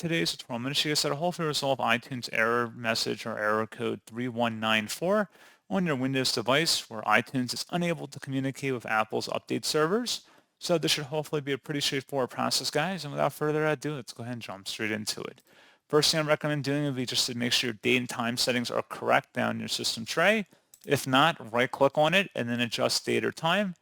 today's tutorial, I'm going to show you how to hopefully resolve iTunes error message or error code 3194 on your Windows device where iTunes is unable to communicate with Apple's update servers. So this should hopefully be a pretty straightforward process, guys. And without further ado, let's go ahead and jump straight into it. First thing I recommend doing would be just to make sure your date and time settings are correct down your system tray. If not, right-click on it and then adjust date or time.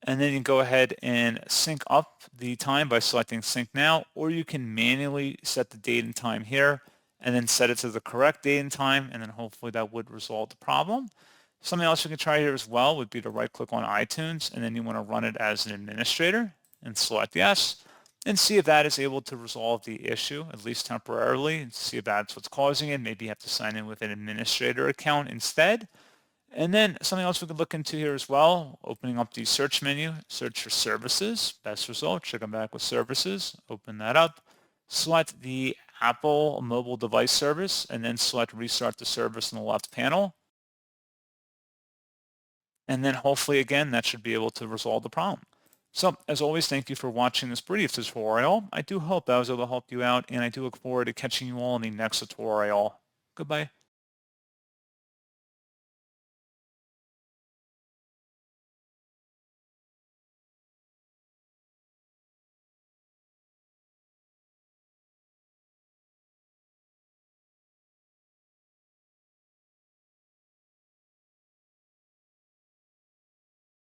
And then you can go ahead and sync up the time by selecting sync now, or you can manually set the date and time here and then set it to the correct date and time, and then hopefully that would resolve the problem. Something else you can try here as well would be to right click on iTunes, and then you want to run it as an administrator and select yes, and see if that is able to resolve the issue, at least temporarily, and see if that's what's causing it. Maybe you have to sign in with an administrator account instead. And then something else we could look into here as well, opening up the search menu, search for services, best result, check them back with services, open that up, select the Apple mobile device service, and then select restart the service in the left panel. And then hopefully again, that should be able to resolve the problem. So as always, thank you for watching this brief tutorial. I do hope I was able to help you out, and I do look forward to catching you all in the next tutorial. Goodbye.